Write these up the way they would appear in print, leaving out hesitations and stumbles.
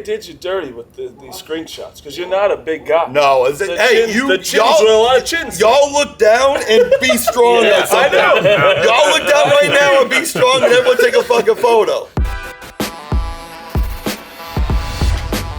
did you dirty with these screenshots because you're not a big guy. No, the chins with a lot of chins. Y'all look down and be strong. Yeah, I know. Y'all look down right now and be strong, and everyone take a fucking photo.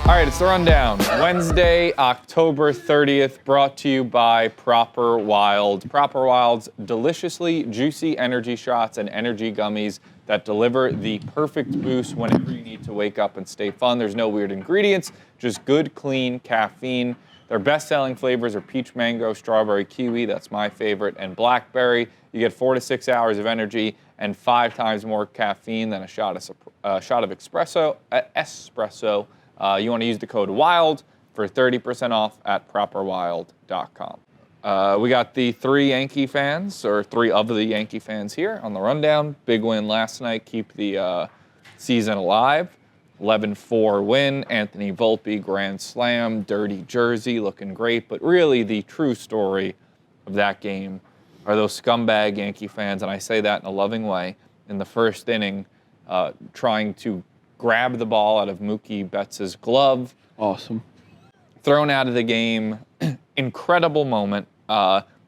All right, it's the rundown. Wednesday, October 30th, brought to you by Proper Wild. Proper Wild's deliciously juicy energy shots and energy gummies that deliver the perfect boost whenever you need to wake up and stay fun. There's no weird ingredients, just good, clean caffeine. Their best-selling flavors are peach mango, strawberry kiwi, that's my favorite, and blackberry. You get 4 to 6 hours of energy and 5 times more caffeine than a shot of espresso. You want to use the code WILD for 30% off at properwild.com. We got the 3 Yankee fans, or 3 of the Yankee fans here on the rundown. Big win last night, keep the season alive. 11-4 win, Anthony Volpe, grand slam, dirty jersey, looking great. But really the true story of that game are those scumbag Yankee fans, and I say that in a loving way, in the first inning, trying to grab the ball out of Mookie Betts' glove. Awesome. Thrown out of the game. Incredible moment.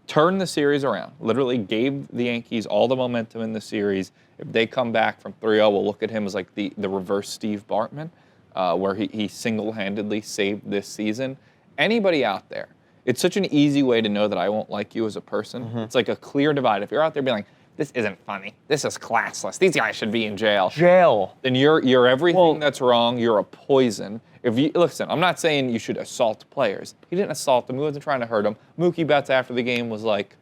Turned the series around. Literally gave the Yankees all the momentum in the series. If they come back from 3-0, we'll look at him as like the reverse Steve Bartman, where he single-handedly saved this season. Anybody out there, it's such an easy way to know that I won't like you as a person. Mm-hmm. It's like a clear divide. If you're out there being like, this isn't funny. This is classless. These guys should be in jail. Then you're everything that's wrong. You're a poison. If you listen, I'm not saying you should assault players. He didn't assault them. He wasn't trying to hurt them. Mookie Betts after the game was like,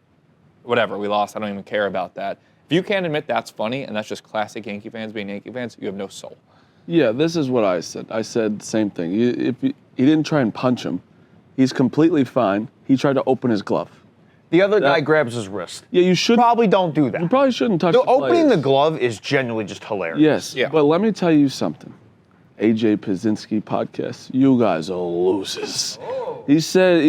whatever, we lost. I don't even care about that. If you can't admit that's funny and that's just classic Yankee fans being Yankee fans, you have no soul. Yeah, this is what I said. I said the same thing. He didn't try and punch him. He's completely fine. He tried to open his glove. The other guy grabs his wrist. Yeah, you should probably don't do that. You probably shouldn't touch the opening players. The glove is genuinely just hilarious. Yes, yeah. But let me tell you something. AJ Pazinski podcast. You guys are losers. Oh. He said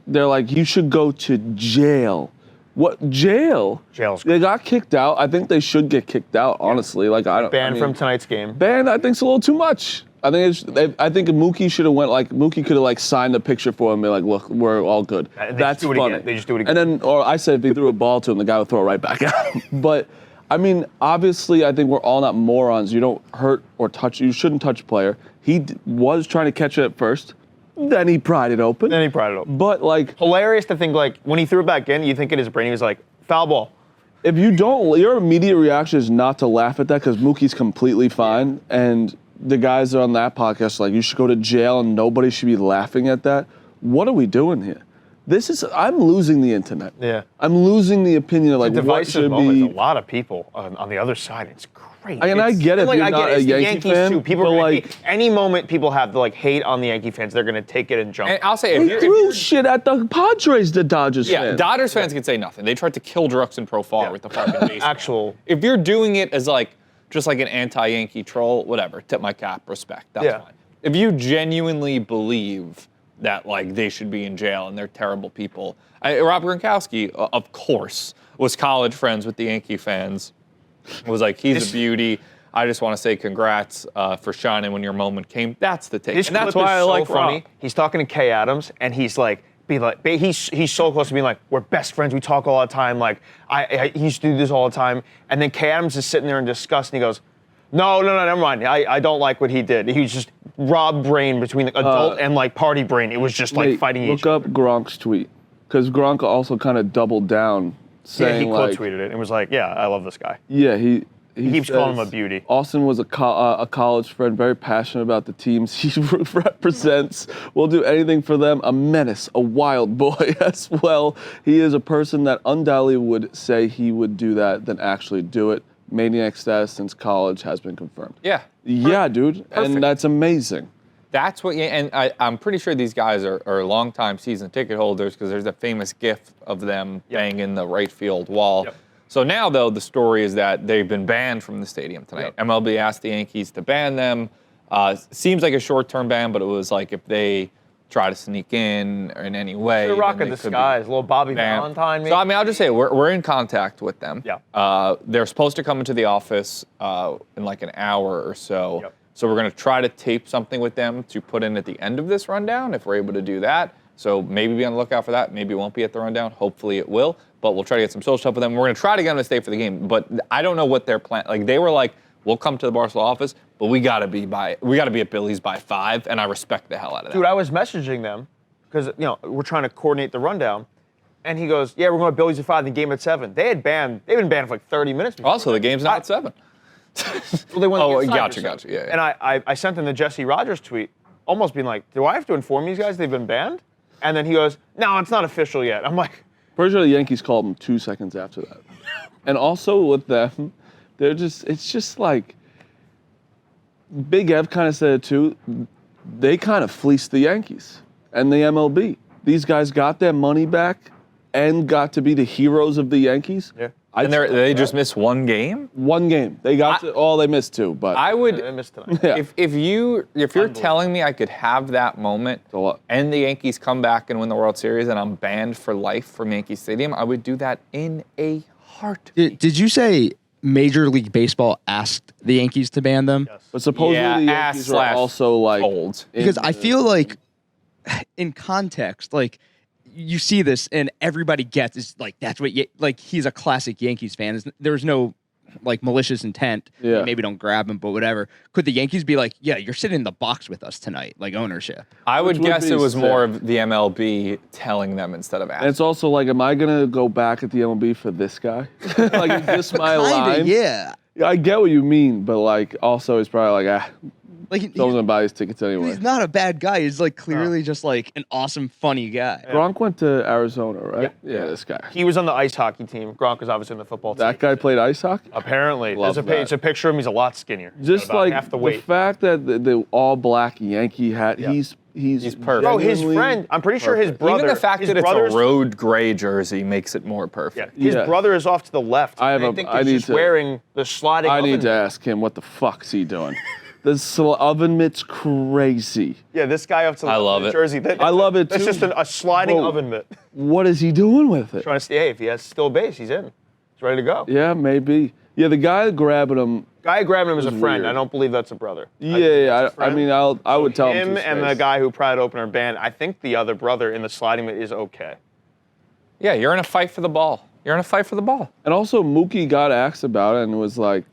they're like you should go to jail. What jail? Jail's They got kicked out. I think they should get kicked out. Honestly, banned from tonight's game. Banned. I think it's a little too much. I think Mookie should have Mookie could have signed a picture for him and be like, look, we're all good. That's funny. They just do it again. And then, or I said if he threw a ball to him, the guy would throw it right back out. But I mean, obviously, I think we're all not morons. You don't hurt or touch. You shouldn't touch a player. He was trying to catch it at first. Then he pried it open. But hilarious to think when he threw it back in, you think in his brain he was like, foul ball. If you don't, your immediate reaction is not to laugh at that because Mookie's completely fine and the guys are on that podcast like, you should go to jail and nobody should be laughing at that. What are we doing here? I'm losing the internet. Yeah. I'm losing the opinion of what should be. A lot of people on the other side. It's great. I get it. You're not a Yankee fan. Too. People are any moment people have to hate on the Yankee fans, they're gonna take it and jump. And I'll say they threw shit at the Padres, the Dodgers fans. Yeah, Dodgers fans can say nothing. They tried to kill Druxen Profar with the fucking baseball. If you're doing it as just like an anti-Yankee troll, whatever, tip my cap, respect, that's fine. If you genuinely believe that they should be in jail and they're terrible people. Rob Gronkowski, of course, was college friends with the Yankee fans. Was like, he's a beauty. I just want to say congrats for shining when your moment came. That's the take. And that's why I like funny. Rob. He's talking to Kay Adams and he's he's so close to being we're best friends. We talk all the time. I used to do this all the time. And then Kay Adams is sitting there in disgust and he goes, No, never mind. I don't like what he did. He was just Rob brain between adult and party brain. It was just fighting each other. Look up Gronk's tweet because Gronk also kind of doubled down, saying he quote tweeted it and was like, "Yeah, I love this guy." Yeah, he keeps calling him a beauty. Austin was a college friend, very passionate about the teams he represents. Will do anything for them. A menace, a wild boy as well. He is a person that undoubtedly would say he would do that than actually do it. Maniac status since college has been confirmed. Yeah. Yeah, dude. Perfect. And that's amazing. That's what, and I'm pretty sure these guys are longtime season ticket holders because there's a famous GIF of them banging the right field wall. Yep. So now, though, the story is that they've been banned from the stadium tonight. Yep. MLB asked the Yankees to ban them. Seems like a short-term ban, but it was like if they try to sneak in any way. They're rocking the skies, a little Bobby Valentine. Maybe. So I mean, I'll just say we're in contact with them. Yeah. They're supposed to come into the office in like an hour or so. Yep. So we're going to try to tape something with them to put in at the end of this rundown if we're able to do that. So maybe be on the lookout for that. Maybe it won't be at the rundown. Hopefully it will. But we'll try to get some social stuff with them. We're going to try to get them to stay for the game. But I don't know what their plan. Like they were like, we'll come to the Barstool office, but we got to be at Billy's by 5, and I respect the hell out of that. Dude, I was messaging them because we're trying to coordinate the rundown, and he goes, "Yeah, we're going to Billy's at 5, the game at 7." They've been banned for like 30 minutes. Before. Also, the game's not at 7. Well, they went gotcha. Yeah. And I sent them the Jesse Rodgers tweet, almost being like, "Do I have to inform these guys they've been banned?" And then he goes, "No, it's not official yet." I'm like, Pretty sure the Yankees called him 2 seconds after that. And also with them, it's just like, Big Ev kind of said it too, they kind of fleeced the Yankees and the MLB. These guys got their money back and got to be the heroes of the Yankees. Yeah. And they just missed one game? One game. They missed 2, but I would. "I missed tonight." yeah. If you're telling me I could have that moment and the Yankees come back and win the World Series and I'm banned for life from Yankee Stadium, I would do that in a heartbeat. Did you say Major League Baseball asked the Yankees to ban them? Yes. But supposedly the Yankees are also like old. Because I feel like, in context, like you see this and everybody gets is like that's what like he's a classic Yankees fan. There's no like malicious intent. Yeah. Maybe don't grab him, but whatever. Could the Yankees be like, yeah, you're sitting in the box with us tonight, like ownership? I would Which would guess be it was sick. more of the MLB telling them instead of And asking. it's also like, am I gonna go back at the MLB for this guy? Like, is this my line? Yeah. I get what you mean, but like, also he's probably like, Like someone's gonna buy his tickets anyway. he's not a bad guy. He's like clearly just like an awesome, funny guy. Gronk went to Arizona, right? Yeah, this guy. He was on the ice hockey team. Gronk was obviously on the football team. That guy played ice hockey. Apparently, Love there's that. it's a picture of him. He's a lot skinnier. He's Just got about like half the the weight. fact that the all-black Yankee hat, Yeah. he's perfect. Bro, his genuinely friend. I'm pretty sure his perfect. brother. Even the fact his that it's brother's- a road gray jersey makes it more Yeah, perfect. his Yeah. brother is off to the left. I and have think I he's need just to- wearing the sliding. I need oven to mitt. ask him what the fuck's he doing. The oven mitt's crazy. Yeah, this guy up to the I left love in it. Jersey. I love it That's too. just a sliding Bro. oven mitt. What is he doing with it? Trying to stay. Hey, if he has still base, he's in. He's ready to go. Yeah, maybe. Yeah, the guy grabbing him. Guy grabbing him as a was friend. weird. I don't believe that's a brother. Yeah, I mean, I would tell him. Him to his and the face. guy who pried open our band. I think the other brother in the sliding mitt is okay. Yeah, you're in a fight for the ball. You're in a fight for the ball. And also, Mookie got asked about it and was like,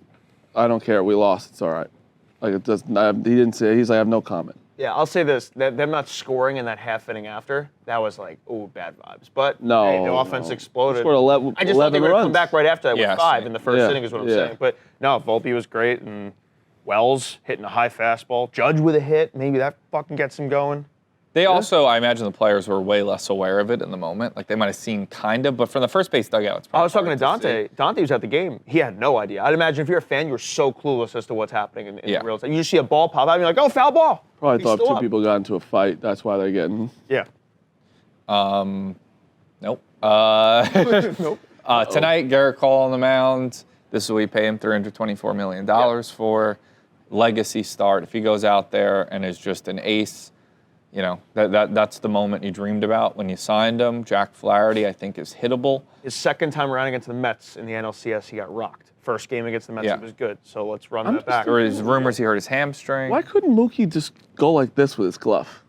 "I don't care. We lost. It's all right." Like it doesn't. He didn't say. He's like, "I have no comment." Yeah, I'll say this: them not scoring in that half inning after, that was like, ooh, bad vibes. But No, hey, the offense no. exploded. Scored 11 I just thought they were going to runs. come back right after that Yeah, with 5 same. in the first Yeah, inning, is what I'm yeah. saying. But no, Volpe was great, and Wells hitting a high fastball. Judge with a hit, maybe that fucking gets him going. They also, I imagine the players were way less aware of it in the moment. Like they might have seen kind of, but from the first base dugout, it's I was talking to hard Dante. see. Dante was at the game. He had no idea. I'd imagine if you're a fan, you're so clueless as to what's happening in Yeah. real time. You just see a ball pop out, and you're like, oh, foul ball. Probably He's thought still 2 up. people got into a fight. That's why they're getting. Yeah. Nope. Nope. Tonight, Garrett Cole on the mound. This is what we pay him $324 million for. Legacy start. If he goes out there and is just an ace, you know, that's the moment you dreamed about when you signed him. Jack Flaherty, I think, is hittable. His second time around against the Mets in the NLCS, he got rocked. First game against the Mets, Yeah. it was good. So let's run that back. There was rumors he hurt his hamstring. Why couldn't Mookie just go like this with his glove?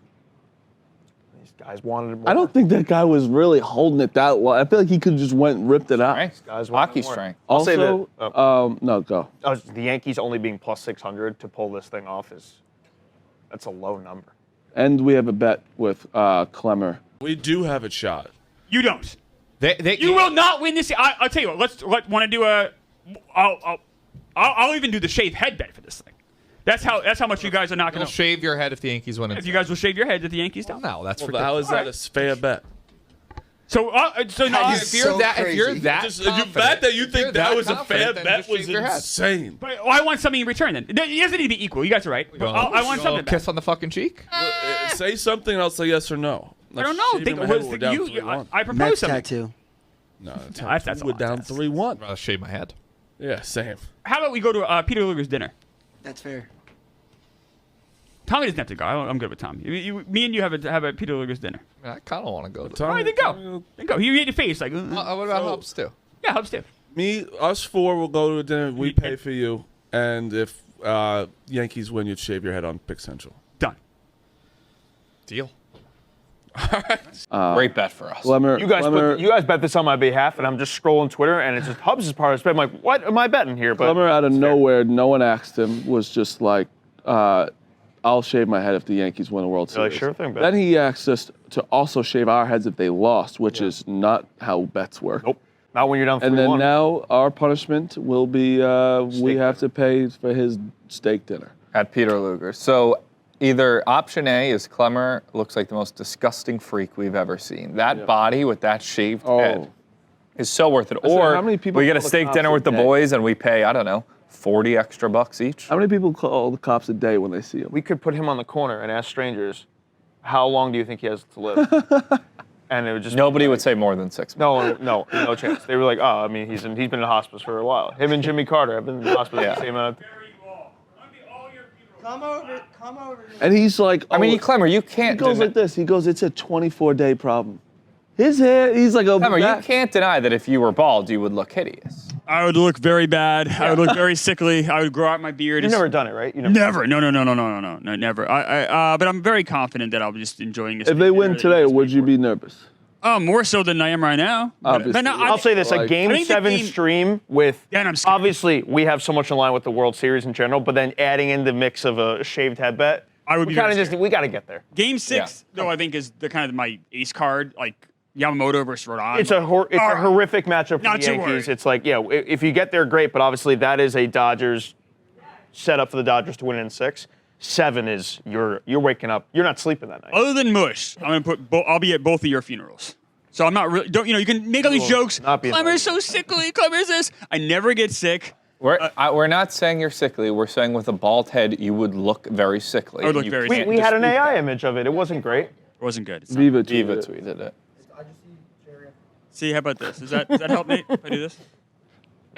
These guys wanted more. I don't think that guy was really holding it that well. I feel like he could just went and ripped it out. Strength. Guys wanted Hockey more. strength. I'll say Also, that. no, go. The Yankees only being plus 600 to pull this thing off that's a low number. And we have a bet with Clemmer. We do have a shot. You don't. They You will not win this. I'll tell you what. Want to do a? I'll even do the shave head bet for this thing. That's how much you guys are not going They'll to. shave your head if the Yankees win. If you guys will shave your heads if the Yankees don't. No, that's Well, ridiculous. how is that a fair bet? So no. If you're that Just, you confident, bet that you if you're think that was a fair confident, then bet just was shave your head. insane. But I want something in return. Then it doesn't need to be equal. You guys are right. But I want something. Kiss on the fucking cheek. Say something, I'll say yes or no. I don't know. Think I propose something. tattoo. No, that's we're all down that's. 3-1. I'd rather shave my head. Yeah, same. How about we go to Peter Luger's dinner? That's fair. Tommy doesn't have to go. I'm good with Tom. Me and you have a Peter Luger's dinner. I kind of want to go to. All right, then go. Then go. You hit your face like. What about Hubs too? Yeah, Hubs too. Us 4 will go to a dinner. We pay for you. And if Yankees win, you'd shave your head on Pick Central. Done. Deal. Great bet for us. Clemmer, You guys bet this on my behalf, and I'm just scrolling Twitter, and it's just Hubs is part of the bet. I'm like, what am I betting here? But Clemmer out of nowhere, no one asked him, was just like, I'll shave my head if the Yankees win a World You're like, Series. sure thing, bet. Then he asked us to also shave our heads if they lost, which is not how bets work. Nope. Not when you're down 3-1. And then now our punishment will be we have to pay for his steak dinner. At Peter Luger. So either option A is Clemmer looks like the most disgusting freak we've ever seen. That body with that shaved head is so worth it. Listen, Or how many people we get a call the steak cops dinner a with the day? boys and we pay, I don't know, $40 extra each. How many people call the cops a day when they see him? We could put him on the corner and ask strangers, how long do you think he has to live? And it would just Nobody would say more than 6 months. no chance. They were like, oh, I mean, he's been in hospice for a while. Him and Jimmy Carter have been in hospice the same amount of Come over. And he's like, I mean, Clemmer, you can't He goes like this. He goes, it's a 24-day problem. His hair, he's like a Clemmer, you can't deny that if you were bald, you would look hideous. I would look very bad. I would look very sickly. I would grow out my beard. You've never done it, right? You Never. No, never. But I'm very confident that I'll be just enjoying this. If they win today, would you be nervous? More so than I am right now. Obviously. But no, I'll say this: a Like- Game I think the 7 game- stream with I'm scared. obviously we have so much in line with the World Series in general, but then adding in the mix of a shaved head bet, I would we be very kind of just scared. we got to get there. Game 6, though, I think is the kind of my ace card, like Yamamoto versus Rodon. It's a horrific matchup for Not the too Yankees. worried. It's like, yeah, if you get there, great, but obviously that is a Dodgers setup for the Dodgers to win in 6. 7 is you're waking up, you're not sleeping that night. Other than Mush, I'm gonna put. I'll be at both of your funerals. So I'm not really. You can make all these jokes. not be Clemmer's so sickly. Clemmer's this. I never get sick. We're not saying you're sickly. We're saying with a bald head, you would look very sickly. I would look You very can't sickly. We had an dispute AI that. image of it. It wasn't great. It wasn't good. It's not- Viva Diva tweeted. tweeted it. See, how about this? Does that help, Nate? If I do this,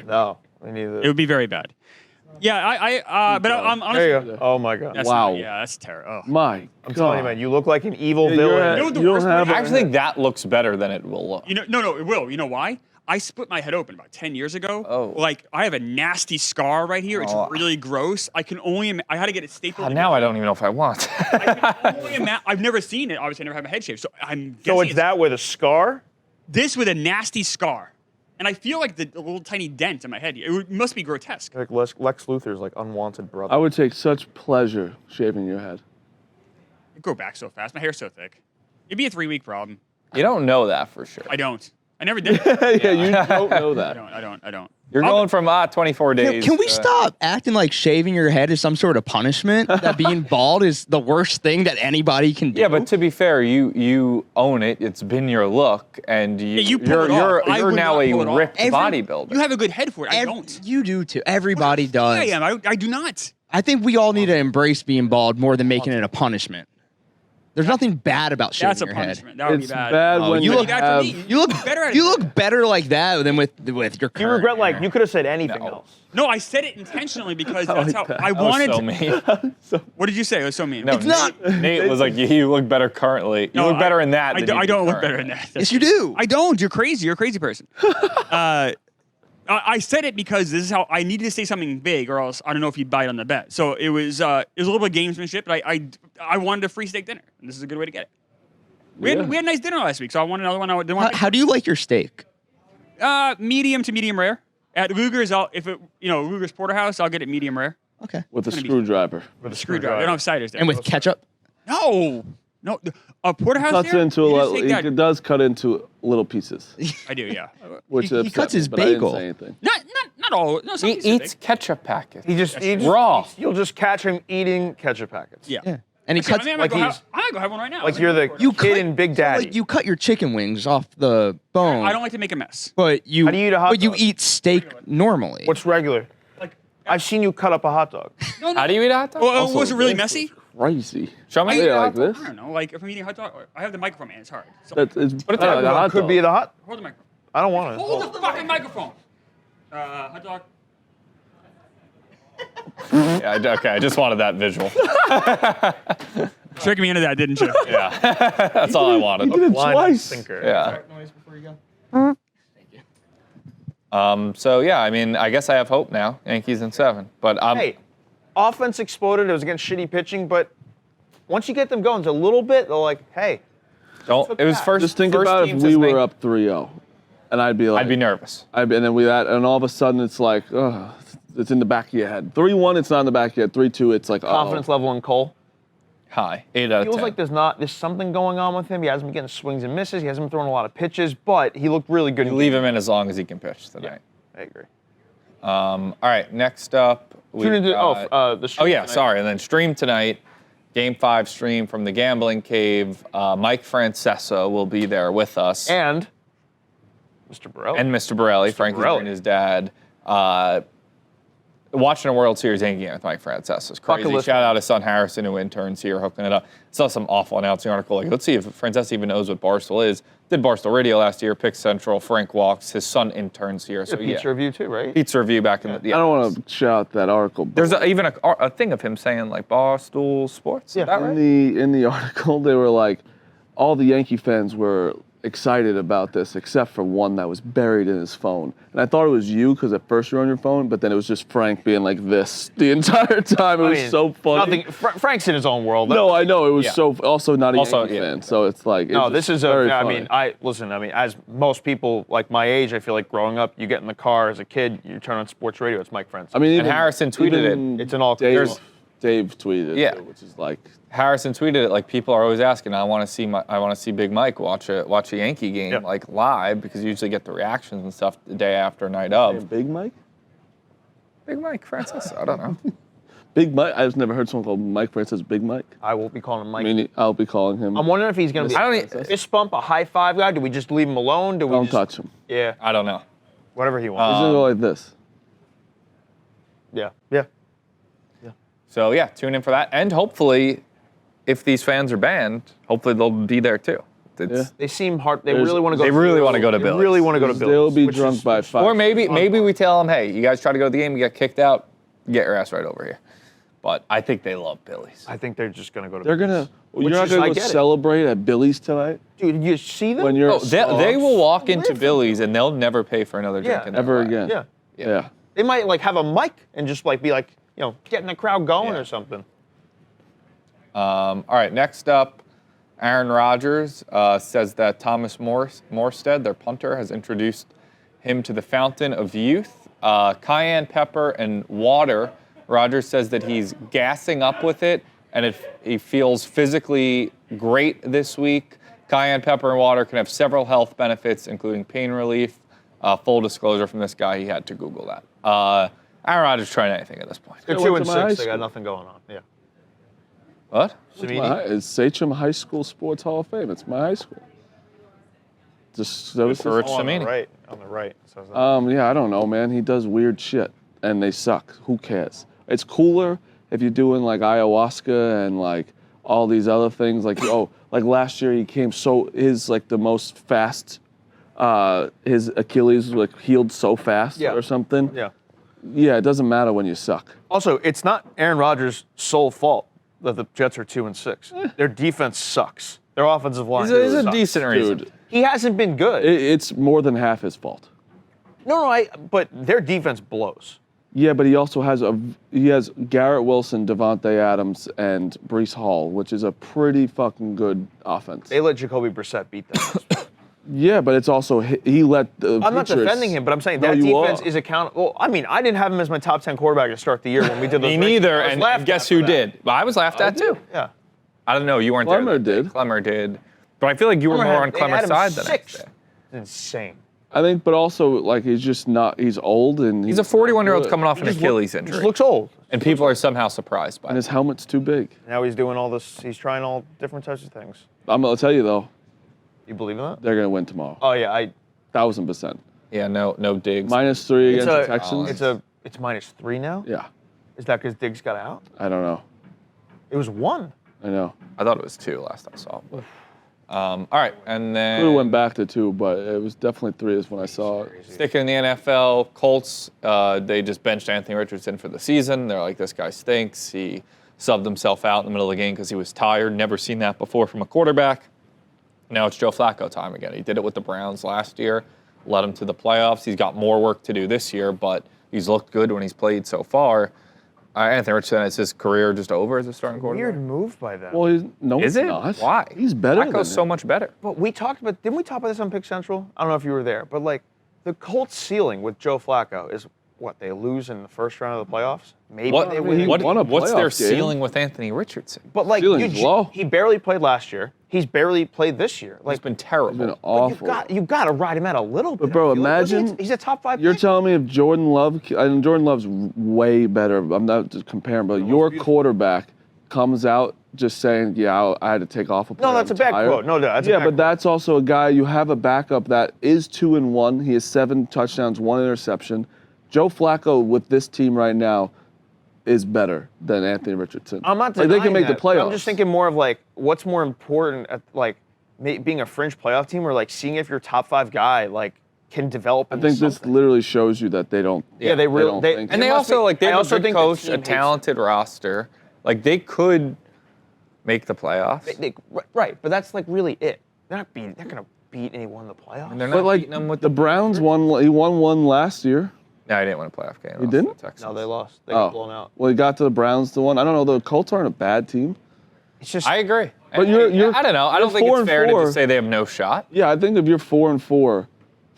No, we need it would be very bad. Yeah, but I'm honestly. There you go. Oh my God. That's Wow. Yeah, that's terrible. Oh. My I'm telling you, man, you look like an evil Yeah, villain. You know what the you don't worst have part I is? actually think that looks better than it will look. No, it will. You know why? I split my head open about 10 years ago. Oh. Like, I have a nasty scar right here. It's Oh. really gross. I can only. I had to get it stapled. Now I don't even know if I want. I've never seen it. Obviously, I never had my head shaved. So I'm guessing So it's that with a scar? This with a nasty scar. And I feel like the little tiny dent in my head. It must be grotesque. Like Lex Luthor's like unwanted brother. I would take such pleasure shaving your head. It grow back so fast. My hair's so thick. It'd be a 3-week problem. You don't know that for sure. I don't. I never did. Yeah, you don't know that. I don't. You're going from 24 days. Can we to- stop acting like shaving your head is some sort of punishment? That being bald is the worst thing that anybody can do? Yeah, but to be fair, you own it. It's been your look, and you pull it off. I you're would now not a pull it off. ripped bodybuilder. You have a good head for it. I don't. You do too. Everybody does. I am. I do not. I think we all need to embrace being bald more than making it a punishment. There's nothing bad about shaving That's a your head. punishment. That would It's be bad. bad Oh, when you you look bad for have. me. You look better at You it. look better like that than with your You current regret like hair. you could have said anything No. else. No, I said it intentionally because that's like how that. I That was wanted. so to, mean. What did you say? It was so mean. No, It's not. Nate was like, you look better currently. You No, look better in that. I, than do, you I do don't look currently. better in that. Yes, you do. I don't. You're crazy. You're a crazy person. I said it because this is how I needed to say something big, or else I don't know if you'd bite on the bet. So it was a little bit of gamesmanship, but I wanted a free steak dinner, and this is a good way to get it. We had a nice dinner last week, so I want another one. I didn't want How do you like your steak? medium to medium rare. At Luger's, Luger's Porterhouse, I'll get it medium rare. Okay. With a gonna be- screwdriver. With a Screwdriver. They don't have ciders there. And with ketchup? no, a Porterhouse Cuts there? into You just take he that- does cut into little pieces, I do, yeah. which He upset cuts me, his but I didn't bagel. say anything. Not all. No, some He pieces are eats big. ketchup packets. He just raw. You'll just catch him eating ketchup packets. Yeah. Yeah. And he Actually, cuts. I like might he's- go have one right now. Like you're the You kid cut- in Big Daddy. Like you cut your chicken wings off the bone. I don't like to make a mess. But you. How do you eat a hot But you dog? eat steak normally. What's regular? Like, I've seen you cut up a hot dog. How do you eat a hot dog? well, was it really this messy? Crazy. Show me. Yeah, like this. I don't know. Like if I'm eating a hot dog, I have the microphone, man. It's hard. So That's it's Put it there. like a hot Could dog. be the hot. hold the microphone. I don't want it. Hold the fucking microphone. Hot dog. Yeah, okay, I just wanted that visual. Tricking me into that, didn't you? Yeah, that's all I wanted. You did it Line twice. sinker. Yeah. Noise before you go. So yeah, I mean, I guess I have hope now. Yankees in 7, but Hey, offense exploded. It was against shitty pitching, but once you get them going, it's a little bit. They're like, hey, It was first. Just think first about team if since we were May- up 3-0, and I'd be like, I'd be nervous. and then and all of a sudden it's like, it's in the back of your head. 3-1, it's not in the back of your head. 3-2, it's like, confidence level in Cole. High. 8 out of 10. Feels like there's something going on with him. He hasn't been getting swings and misses. He hasn't been throwing a lot of pitches, but he looked really good. You leave him in as long as he can pitch tonight. I agree. All right, next up. Tune into the stream yeah, tonight. sorry. And then stream tonight, Game 5 stream from the Gambling Cave. Mike Francesa will be there with us. And Mr. Borelli. And Mr. Borelli, Frankie's Borelli. and his dad. Watching a World Series Yankee game with Mike Francesa is crazy. Bucket list. Shout out to son Harrison, who interns here, hooking it up. Saw some awful announcing article. Like, let's see if Francesa even knows what Barstool is. Did Barstool Radio last year, Pick Central, Frank Walks. His son interns here. So, Pizza review too, right? Pizza review back in the. I don't want to shout out that article. But There's even a thing of him saying, like, Barstool Sports. Yeah. Is that right? in the article, they were like, all the Yankee fans were excited about this, except for one that was buried in his phone. And I thought it was you because at first you were on your phone, but then it was just Frank being like this the entire time. It was so funny. Frank's in his own world. No, I know it was Yeah. so. Also, not a Also, Yankee yeah. fan, so it's like. No, it's this is very I funny. mean, as most people like my age, I feel like growing up, you get in the car as a kid, you turn on sports radio, it's Mike Francesa. I mean, And Harrison tweeted even It's an all- Dave tweeted it, Yeah. too, which is like. Harrison tweeted it, like, people are always asking, I want to see Big Mike watch a Yankee game, Yeah. like, live, because you usually get the reactions and stuff the day after, night of. Big Mike? Big Mike Francesa, I don't know. Big Mike? I've never heard someone called Mike Francis Big Mike. I will be calling him Mike. I mean, I'll be calling him. I'm wondering if he's going to be I a don't fist bump, a high five guy. Do we just leave him alone? Do we Don't just, touch him. Yeah, I don't know. whatever he He's wants. gonna go like this. Yeah. So, yeah, tune in for that. And hopefully, if these fans are banned, hopefully they'll be there, too. Yeah. They seem hard. They There's- really want to go. They really wanna go to They Billy's. really want to go to Billy's. They'll be which drunk is- by 5. Or maybe we tell them, hey, you guys try to go to the game, you get kicked out, get your ass right over here. But I think they love Billy's. I think they're just going to go to. They're gonna. You're Which not is- I gonna go get it. celebrate at Billy's tonight Dude, you see them? when you're Oh, they will walk into Live. Billy's and they'll never pay for another drink Yeah. in their ever life. again. Yeah. Yeah. They might like have a mic and just like be like, getting the crowd going Yeah. or something. All right, next up, Aaron Rodgers says that Thomas Morstead, their punter, has introduced him to the fountain of youth, cayenne pepper and water. Rodgers says that he's gassing up with it, and he feels physically great this week. Cayenne pepper and water can have several health benefits, including pain relief. Full disclosure from this guy, he had to Google that. Aaron Rodgers trying anything at this point. They're went 2 to and my high 6. They got school. nothing going on. Yeah. What? It's Sachem High School Sports Hall of Fame. It's my high school. Just for Rich On the Samini. right. On the right. Says that. Yeah, I don't know, man. He does weird shit, and they suck. Who cares? It's cooler if you're doing like ayahuasca and like all these other things. Like like last year he came the most fast. His Achilles like healed so fast Yeah. or something. Yeah. Yeah, it doesn't matter when you suck. Also, it's not Aaron Rodgers' sole fault that the Jets are 2 and 6. Their defense sucks. Their offensive line. He's a sucks. decent reason. Dude, He hasn't been good. it's more than half his fault. But their defense blows. Yeah, but he also has Garrett Wilson, Devontae Adams, and Breece Hall, which is a pretty fucking good offense. They let Jacoby Brissett beat them. Yeah, but it's also he let the. I'm not Patriots- defending him, but I'm saying No, that you defense are. is accountable. Well, I mean, I didn't have him as my top 10 quarterback to start the year when we did those. Me rankings. neither, I was and laughed guess at who for that. did? Well, I was laughed at too. Yeah. I don't know, you weren't Clemmer there. that day. did. Clemmer did. But I feel like you were more on They had Clemmer's him side than next 6th. day. Insane. I think, but also like he's just not. He's old and He's a 41-year-old good. coming off an Achilles He injury. just looks old. And people are somehow surprised by And it. his helmet's too big. Now he's doing all this. He's trying all different types of things. I'm gonna tell you though, You believe in that? they're gonna win tomorrow. Oh yeah, 1,000%. Yeah, no digs. -3 It's against the Texans. it's -3 now. Yeah, Is that because Diggs got out? I don't know. It was 1. I know. I thought it was 2 last I saw. But, all right, and then Could have went back to 2, but it was definitely 3 is when I saw it. sticking in the NFL, Colts, they just benched Anthony Richardson for the season. They're like, this guy stinks. He subbed himself out in the middle of the game because he was tired. Never seen that before from a quarterback. Now it's Joe Flacco time again. He did it with the Browns last year, led them to the playoffs. He's got more work to do this year, but he's looked good when he's played so far. Anthony Richardson, is his career just over as a starting quarterback? Weird move by them. Well, Is it's it? not. Why? He's better than Flacco's so him. much better. But didn't we talk about this on Pick Central? I don't know if you were there, but like the Colts ceiling with Joe Flacco is what, they lose in the first round of the playoffs? Maybe What, they win. he what- won a what's their playoff game. ceiling with Anthony Richardson? But like Ceiling's low. he barely played last year. He's barely played this year. Like He's been terrible. It's been but awful. you've got to ride him out a little bit. But bro, I feel like. imagine He's a top 5 You're pick. telling me if Jordan Love, and Jordan Love's way better. I'm not just comparing, but your quarterback comes out just saying, "Yeah, I had to take off a play. No, that's I'm a bad tired." quote. No, that's a yeah, bad but quote. that's also a guy. You have a backup that is 2-1. He has 7 touchdowns, 1 interception. Joe Flacco with this team right now is better than Anthony Richardson. I'm not like denying they can make that, the but playoffs. I'm just thinking more of like what's more important at like being a fringe playoff team or like seeing if your top 5 guy like can develop. I into think this something. literally shows you that they don't. Yeah, they really. don't They, think And they must also be- like they I have a also good think the coach, team a hates talented roster. Like they could make the playoffs. right, but that's like really it. They're not gonna beat anyone in the playoffs. And they're not But like beating them with the Browns won. He won one last year. No, I didn't win a playoff game. You didn't? No, they lost. They got blown out. Well, he got to the Browns to one. I don't know. The Colts aren't a bad team. It's just I agree. But And you're- I don't know. I you're don't think 4 it's and fair to 4. just say they have no shot. Yeah, I think if you're 4-4,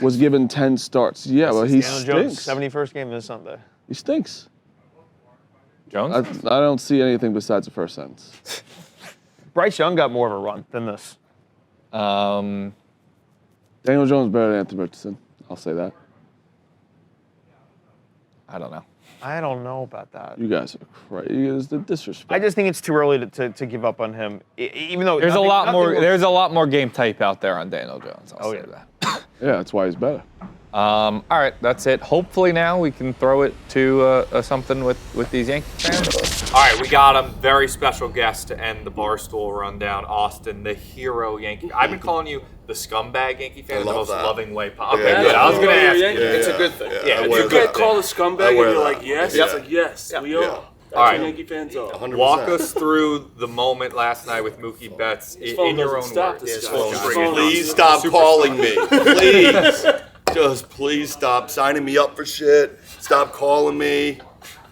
was given 10 starts. Yeah, well, he Daniel Jones' stinks. 71st game this Sunday. He stinks. Jones? I don't see anything besides the first sentence. Bryce Young got more of a run than this. Um, Daniel Jones better than Anthony Richardson. I'll say that. I don't know. I don't know about that. You guys are crazy. It's the disrespect. I just think it's too early to give up on him, even though There's nothing- a lot nothing more. will- There's a lot more game tape out there on Daniel Jones. I'll say yeah. that. Yeah, that's why he's better. All right, that's it. Hopefully now we can throw it to something with these Yankees fans. All right, we got a very special guest to end the Barstool rundown. Austin, the hero Yankee. I've been calling you the scumbag Yankee fan in the love most that. loving way possible. Yeah, Okay, good. I was yeah, gonna yeah, ask yeah, you. yeah. It's Yeah, a good thing. yeah, Yeah, I it's wear a You good get thing. called a scumbag I and wear you're that. like, yes? Yeah. It's like, yes, we Yeah. are. That's All right. what Yankee fans are. 100%. Walk us through the moment last night with Mookie Betts phone in your doesn't own stop words. this Yes, guy. phone His bring it phone on. Please stop calling me. Please. Just please stop signing me up for shit. Stop calling me.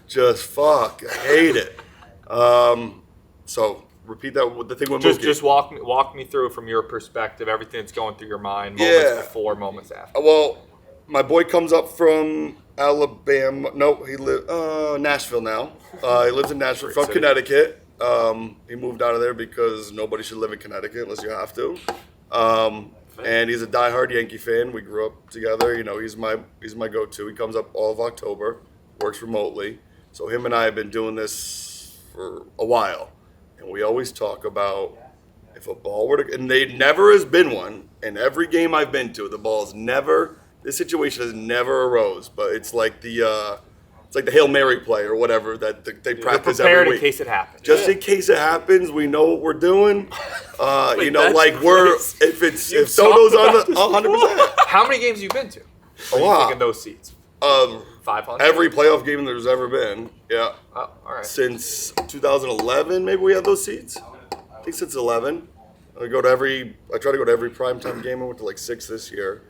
Just fuck. I hate it. So repeat that with the thing with Mookie. Just walk me through from your perspective everything that's going through your mind, moments Yeah. before, moments after. Well, my boy comes up from Alabama. No, he lives Nashville now. He lives in Nashville from city. Connecticut. He moved out of there because nobody should live in Connecticut unless you have to. And he's a diehard Yankee fan. We grew up together. You know, he's my go-to. He comes up all of October, works remotely. So him and I have been doing this for a while, and we always talk about if a ball were to, and there never has been one. In every game I've been to, the ball's never. This situation has never arose, but it's like the Hail Mary play or whatever that they practice Prepared every in week. case it happens. Just in case it happens, we know what we're doing. You know, that's like we're crazy. if Soto's on the 100%. How many games have you been to? A lot. In those seats? 500? Every playoff game there's ever been. Yeah. Oh, all right. Since 2011, maybe we had those seats. I think since 11. I try to go to every primetime game. I went to like 6 this year.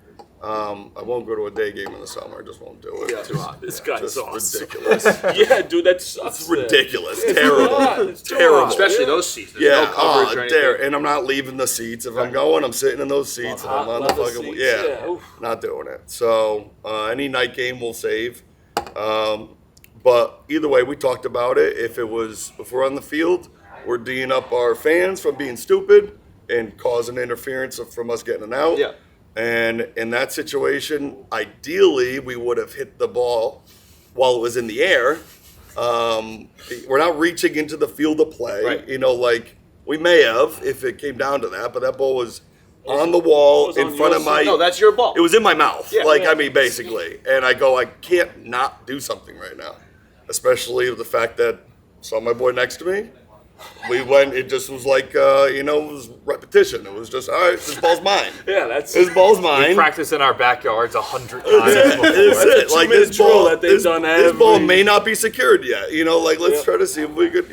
I won't go to a day game in the summer. I just won't do it. Yeah, It's just, this guy's just awesome. ridiculous. Yeah, dude, that sucks. It's ridiculous. It's Terrible. not. It's Terrible. Especially those seats. There's Yeah, no coverage or anything. there. And I'm not leaving the seats. If I'm going, I'm sitting in those seats. And I'm on the leather fucking seats, yeah. yeah, oof. Not doing it. So any night game we'll save. But either way, we talked about it. If we're on the field, we're D'ing up our fans from being stupid and causing interference from us getting an out. Yeah. And in that situation, ideally, we would have hit the ball while it was in the air. We're not reaching into the field of play. Right. You know, like we may have if it came down to that, but that ball was on the wall was in on front your of my. side. No, that's your ball. It was in my mouth. Yeah. I mean, basically. And I go, I can't not do something right now. Especially with the fact that I saw my boy next to me. We went, it just was like, it was repetition. It was just, all right, this ball's mine. Yeah, that's This ball's We mine. practice in our backyards 100 times That's before. it. a Like two-minute this drill ball, that they've this, done this ball every- may not be secured yet. Let's Yeah. try to see if we could,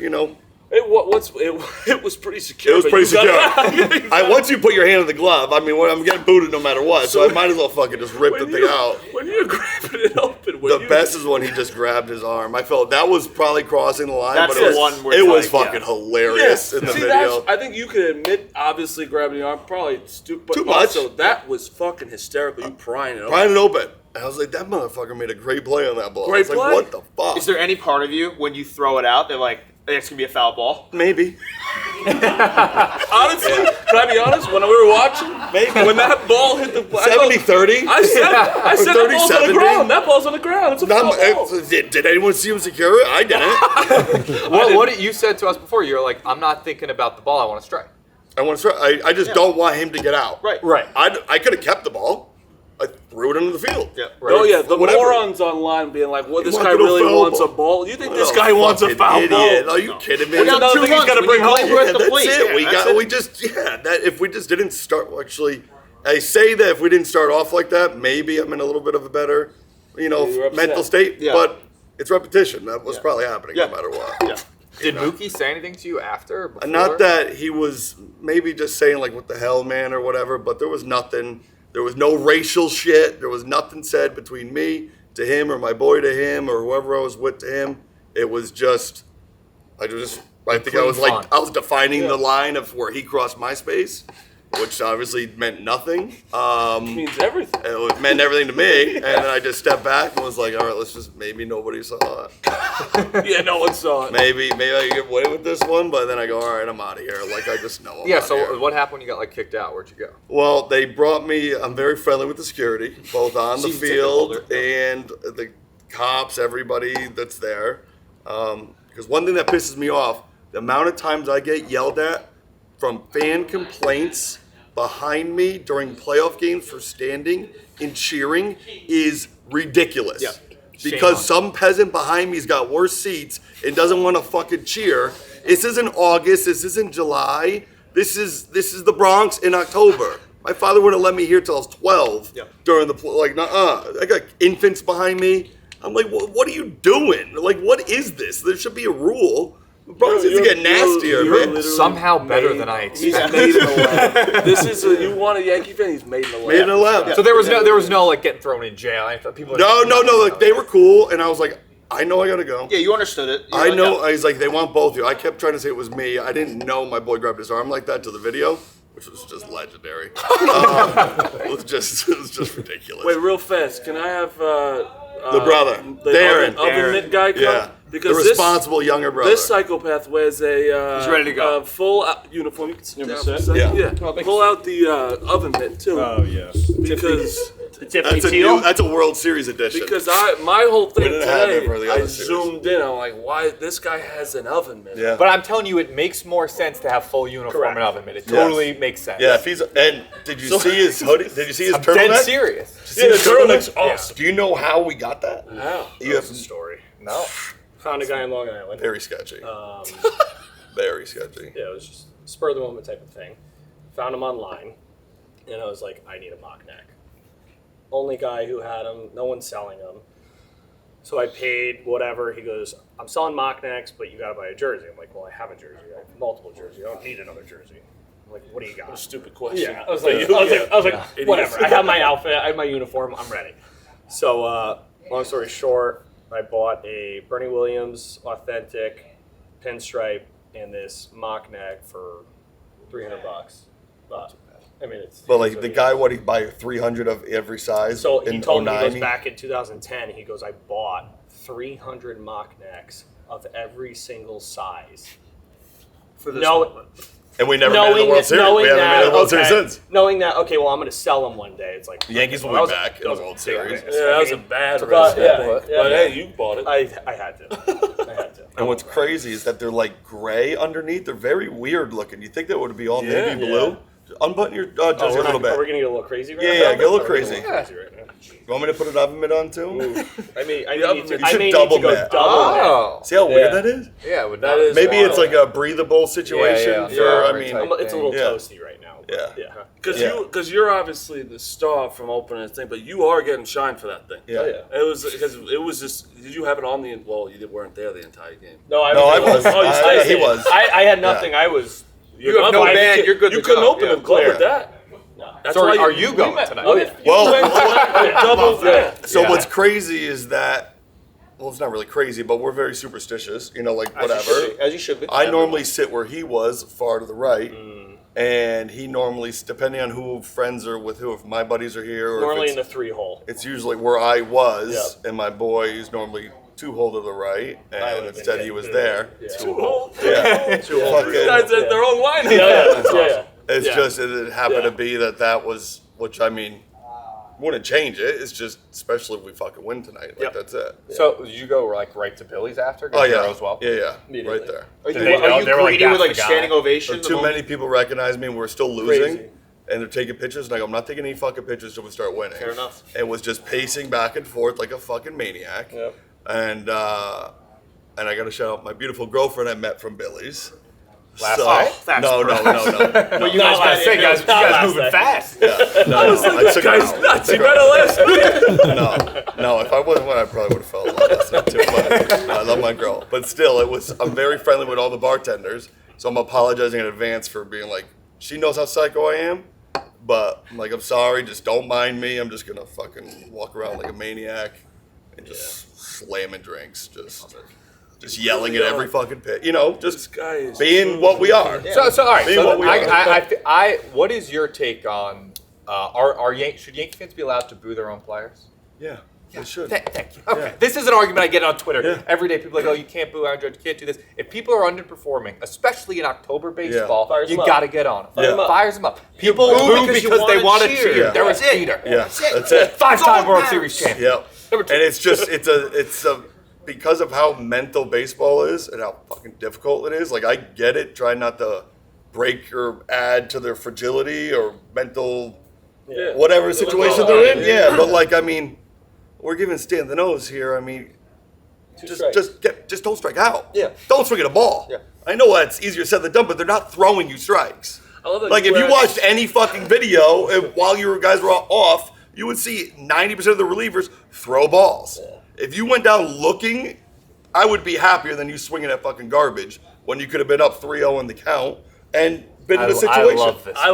It was pretty secure. It was but pretty you secure. gotta- Once you put your hand in the glove, I'm getting booted no matter what. So I might as well fucking just rip the thing out. When you're grabbing it open, The best is when he just grabbed his arm. I felt that was probably crossing the line, That's but it was, the one where it it's was like, fucking hilarious in the video. I think you could admit, obviously, grabbing the arm, probably stupid. Too but much. Also, that was fucking hysterical. You prying it open. Prying it open. And I was like, that motherfucker made a great play on that ball. Great I was play. like, what the fuck? Is there any part of you when you throw it out, they're like, it's gonna be a foul ball? Maybe. Honestly, can I be honest? When we were watching, Maybe. when that ball hit the 70-30? I said that ball's on the 30-70? ground. That ball's on the ground. It's a foul ball. Did anyone see him secure it? I didn't. What you said to us before? You're like, I'm not thinking about the ball. I want to strike. I want to try. I just don't want him to get out. Right. I could have kept the ball. I threw it into the field. Yeah. Right. Oh yeah, the Whatever. morons online being like, "Well, this He guy wanted a really foul wants a ball. ball." You think What this a guy wants a fucking foul idiot. ball? Are you kidding me? We're down Another 2 thing he's runs. gotta We bring need home. goals. We're at the That's plate. it. If we just didn't start actually, I say that if we didn't start off like that, maybe I'm in a little bit of a better, You were upset. mental state. Yeah. But it's repetition. That was probably happening Yeah. no matter what. Yeah. Did Mookie say anything to you after? Or before? Not that he was maybe just saying like what the hell, man, or whatever, but there was nothing. There was no racial shit. There was nothing said between me to him or my boy to him or whoever I was with to him. It was just, I think I was Clean like, fun. I was defining the line of where he crossed my space, which obviously meant nothing. It means everything. It meant everything to me, and then I just stepped back and was like, all right, let's just, maybe nobody saw it. Yeah, no one saw it. Maybe I can get away with this one, but then I go, all right, I'm out of here. Like, I just know I'm Yeah. outta So here. what happened when you got like kicked out? Where'd you go? Well, they brought me, I'm very friendly with the security, both on the Season ticket field holder. and the cops, everybody that's there. Because one thing that pisses me off, the amount of times I get yelled at from fan complaints behind me during playoff games for standing and cheering is ridiculous. Yeah. Because some peasant behind me's got worse seats and doesn't want to fucking cheer. This isn't August. This isn't July. This is the Bronx in October. My father wouldn't let me here till I was 12 during the I got infants behind me. I'm like, what are you doing? Like, what is this? There should be a rule. Bronx needs to get nastier, man. Somehow better than I He's expected. made in the lab. This is you want a Yankee fan? He's made in the lab. Made in a lab. So there was no like getting thrown in jail. I thought people. No. Like, they were cool, and I was like, I know I gotta go. Yeah, you understood it. You're I like, know. yeah. I was like, they want both of you. I kept trying to say it was me. I didn't know my boy grabbed his arm like that to the video, which was just legendary. It was just ridiculous. Wait, real fast. Can I have the brother, the Darren. oven mitt guy come? Yeah, Because the responsible younger brother. This psychopath wears a He's ready to go. full uniform. You can sit down for a second. Yeah. Yeah. Pull out the oven mitt too. Oh, yeah. Because that's a World Series edition. because my whole thing We didn't have it today, for the I other series. zoomed in. I'm like, why this guy has an oven mitt? Yeah. But I'm telling you, it makes more sense to have full uniform and oven mitt. It totally makes sense. Yeah, if he's and did you see his hoodie? Did you see his I'm turtleneck? dead serious. Did you see Yeah, the his turtleneck's awesome. Do you know how we got that? How? You have Story. No. Found a guy in Long Island. very sketchy. Very sketchy. Yeah, it was just spur of the moment type of thing. Found him online, and I was like, I need a mock neck. Only guy who had them, no one's selling them. So I paid whatever. He goes, I'm selling mock necks, but you gotta buy a jersey. I'm like, well, I have a jersey. I have multiple jerseys. I don't need another jersey. I'm like, what do you got? Stupid question. Yeah, I was like, whatever. I have my outfit. I have my uniform. I'm ready. So, long story short, I bought a Bernie Williams authentic pinstripe and this mock neck for $300. But I mean, it's But like the guy, what he buy 300 of every size. So he in told me, he 09? goes back in 2010. He goes, I bought 300 mock necks of every single size. For this And we never made it to the World Series. We haven't made it to the World Series since. Knowing that, okay, well, I'm going to sell them one day. It's like The Yankees will that be was back in the World Series. Yeah, that was a bad risk. But, I yeah, think. yeah. But hey, you bought it. I had to. I had to. And what's crazy is that they're like gray underneath. They're very weird looking. You think that would be all Yeah. navy blue? Unbutton your jersey a little Are we bit. going to get a little crazy right Yeah, now? yeah, get a little Are we crazy. gonna get right now? You want me to put an oven mitt on too? I mean, I Yeah, may need to, you I should may need double to go that. double that. Oh. See how weird Yeah. that is? Yeah, would That not. is Maybe it's wild. like a breathable situation Yeah, yeah. for, Yeah, I right mean, type. It's a little Yeah. toasty right now. Yeah. Yeah. Because you're obviously the star from opening this thing, but you are getting shine for that thing. yeah. Oh, yeah. It was because it was just. Did you have it on the? Well, you weren't there the entire game. No, I was. Oh, you stayed. He was. I had nothing. I was. You have no band. You're good You to couldn't go. open Yeah. a glove Yeah. with that. No. That's So why are you going tonight? Oh, yeah. Well, double. so what's crazy is that, well, it's not really crazy, but we're very superstitious. You know, like whatever. As you should be. I normally sit where he was, far to the right, and he normally, depending on who friends are with who, if my buddies are here, or Normally if in the 3-hole. it's usually where I was, Yep. and my boy is normally 2-hole to the right, and would've instead been he was good. there. Yeah. 2-hole. Yeah. Fucking guys at their own line. Yeah. It's Yeah. just, it happened Yeah. to be that was, which I mean, wouldn't change it. It's just, especially if we fucking win tonight. Like, Yep. that's it. So did you go like right to Billy's after? Go Oh, to yeah. as well. Yeah. Immediately. Right there. Are you, They were greeted like, with like "That's the guy." standing ovation? So the too moment- many people recognize me and we're still losing. Crazy. And they're taking pictures, and I go, I'm not taking any fucking pictures till we start winning. Fair enough. And was just pacing back and forth like a fucking maniac. Yep. And I got to shout out my beautiful girlfriend I met from Billy's. Last night? No. Well, you guys gotta say, guys moving fast. I was like, This guy's nuts. He better last. No, if I wasn't one, I probably would have felt a lot less than too. But no, I love my girl. But still, I'm very friendly with all the bartenders, so I'm apologizing in advance for being like, she knows how psycho I am, but I'm like, I'm sorry, just don't mind me. I'm just gonna fucking walk around like a maniac and just slamming drinks, just yelling at every fucking pit. You know, just guy is being what we are. So all right. Being So what we are. what is your take on should Yankee fans be allowed to boo their own players? Yeah, they should. Thank you. Okay. Yeah. This is an argument I get on Twitter Yeah. every day. People are like, oh, you can't boo Aaron Judge, you can't do this. If people are underperforming, especially in October baseball, Fires you them up. got to get on it. Yeah. Fires them up. People boo because they want to cheer. Yeah. They're a cheater. Yeah, that's it. 5-time World Series champion. Yep. And it's just it's a because of how mental baseball is and how fucking difficult it is. Like I get it, try not to break or add to their fragility or mental whatever situation they're in. Yeah, but like I mean, we're giving Stan the nose here. I mean, just don't strike out. Yeah. Don't swing at a ball. Yeah. I know that's easier said than done, but they're not throwing you strikes. I love that Like if you asked- watched any fucking video while you guys were off, you would see 90% of the relievers throw balls. If you went down looking, I would be happier than you swinging at fucking garbage when you could have been up 3-0 in the count and been in a situation. I love this. I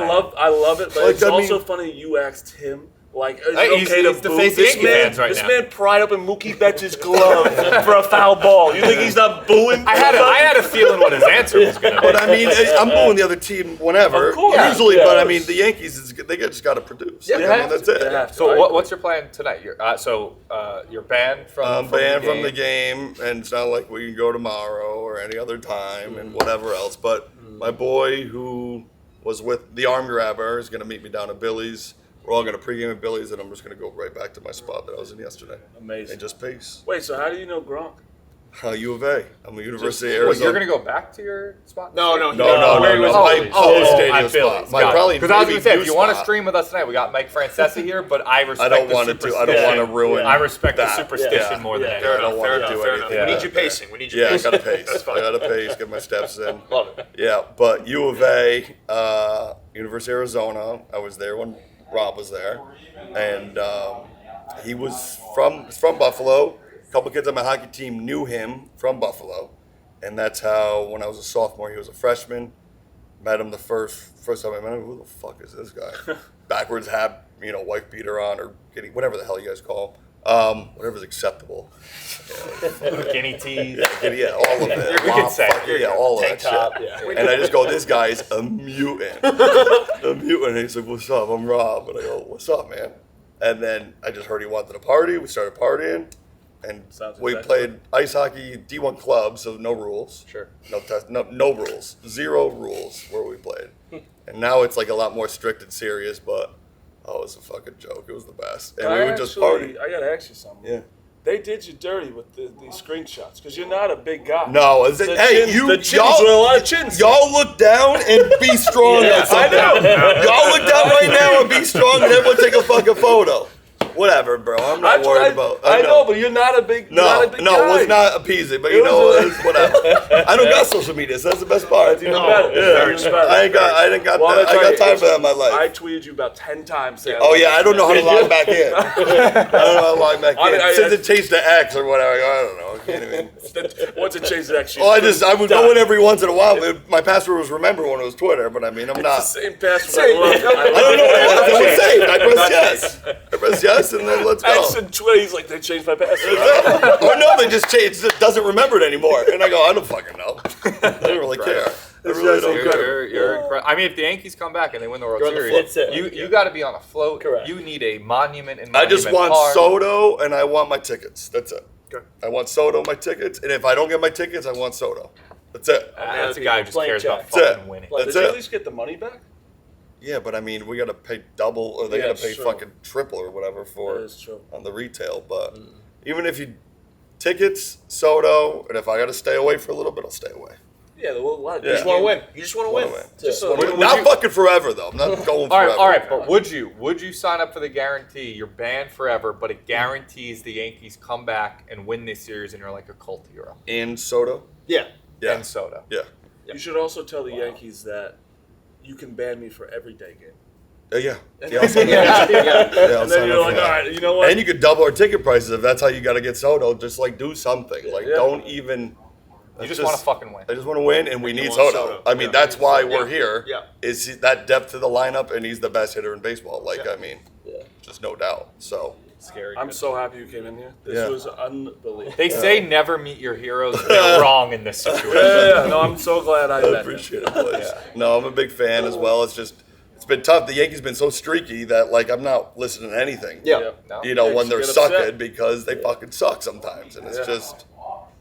love it, but Like, it's I also mean- funny you asked him. Like, is Hey, it he's- okay to he's the boo face of this Yankee man? fans right this now. man pried open Mookie Betts' glove for a foul ball. You think he's not booing? I had a feeling what his answer was going to be. But I mean, I'm booing the other team whenever, Of course. usually. Yeah. But I mean, the Yankees, they just got to produce. Like, I mean, that's it. So what's your plan tonight? You're banned from I'm banned from the game. game, and it's not like we can go tomorrow or any other time and whatever else. But my boy, who was with the arm grabber, is going to meet me down at Billy's. We're all going to pregame at Billy's, and I'm just going to go right back to my spot that I was in yesterday. Amazing. And just pace. Wait, so how do you know Gronk? U of A. I'm a University of Wait, Arizona. you're going to go back to your spot? No. Where My was home Billy's? stadium At spot. Billy's. My Got it. probably Because I was maybe going to say, new if you want to spot. stream with us tonight, we got Mike Francesa here, but I respect I don't the want to do. I don't superstition. want to ruin. I respect the that. superstition Yeah. more than anything. I don't want to do anything. We need like you that. pacing. We need you Yeah, pacing. I got to pace. I got to pace. Get my steps in. Love it. Yeah, but U of A, University of Arizona. I was there when Rob was there, and he was from Buffalo. A couple kids on my hockey team knew him from Buffalo, and that's how when I was a sophomore, he was a freshman. Met him the first time I met him. Who the fuck is this guy? Backwards hat, wife beater on, or getting whatever the hell you guys call. Whatever's acceptable. Guinea teas. Yeah, all of it. We can say. Yeah, all of that top, shit. yeah. And I just go, this guy's a mutant. A mutant. And he's like, what's up? I'm Rob. And I go, what's up, man? And then I just heard he wanted to party. We started partying. And Sounds we exactly played ice hockey D1 club, so no rules. Sure. No rules. 0 rules where we played. And now it's like a lot more strict and serious, but it was a fucking joke. It was the best. And we would just party. I gotta ask you something. Yeah. They did you dirty with these screenshots because you're not a big guy. No, is it? The Hey, chins- you the chins y'all, with a lot of chins. y'all look down and be strong on something. Y'all look down right now and be strong, and everyone take a fucking photo. Whatever, bro. I'm not worried about. I know, but you're not a big. No, not a big no, guy. it was not appeasing, but It was it's whatever. I don't got social media, so that's the best part. Even better. Yeah. Even better. I ain't got Well, that. I got time for that in my life. I tweeted you about 10 times. Saying, Oh yeah, I don't know how to log back in. I don't know how to log back in. I Since it changed to X or whatever, I don't know. You know what I mean? Once it changes, actually. Oh, I would go in every once in a while. My password was remember when it was Twitter, but I mean, I'm not. It's the same password. I love it. I don't know what I was saying. I press yes. I press yes, and then let's go. I said Twitter. He's like, they changed my password. Or no, they just changed. It doesn't remember it anymore. And I go, I don't fucking know. I don't really care. I really don't care. You're incredible. I mean, if the Yankees come back and they win the World You're on the Series, float. you got to be on a float. Correct. You need a monument in I just Monument want Park. Soto, and I want my tickets. That's it. Okay. I want Soto, my tickets, and if I don't get my tickets, I want Soto. That's it. That's a guy who just Blank cares about check. That's fucking it. winning. That's Did you it. at least get the money back? Yeah, but I mean, we got to pay double, or they Yeah, got to pay sure. fucking triple or whatever for That is true. on the retail. But even if you tickets, Soto, and if I got to stay away for a little bit, I'll stay away. Yeah, well, what? Yeah. You just want to win. You just want to Wanna win. win. Just Not fucking forever though. I'm not going forever. All right, but would you sign up for the guarantee? You're banned forever, but it guarantees the Yankees come back and win this series, and you're like a cult hero. And Soto. Yeah. Yeah. And Soto. Yeah. You should also tell the Yankees that you can ban me for every day game. Yeah. And, Yeah, I'll sign up. Yeah, I'll and sign then you're up for like, that. all right, you know what? And you could double our ticket prices if that's how you got to get Soto. Just like do something. Like Yeah. don't even. You just want to fucking win. I just want to win, and we need want Soto. Soto. I mean, Yeah. that's why we're here. Yeah. Is that depth to the lineup, and he's the best hitter in baseball. Like, Yeah. I mean, just no doubt. So Scary. I'm so happy you came in here. This Yeah. was unbelievable. They say never meet your heroes. They're wrong in this situation. Yeah. No, I'm so glad I I met him. appreciate it, boys. No, I'm a big fan as well. It's been tough. The Yankees been so streaky that like I'm not listening to anything. Yeah. No? You know, Yeah, when you they're get sucking upset. because they fucking suck sometimes, and it's Yeah. just.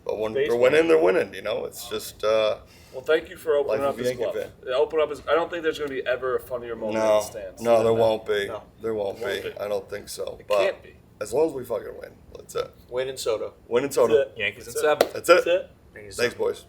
But when Baseball. they're winning, they're winning. You know, it's just. Well, thank you for opening Life up of a his Yankee glove. fan. Yeah, open up his. I don't think there's going to be ever a funnier moment in No, the stands. no, there than that. won't be. No. There won't There won't be. be. I don't think so. It But can't be. as long as we fucking win, that's it. Win in Soto. Win and Soto. That's it. Yankees in That's it. 7. That's it. That's it. Thanks, boys.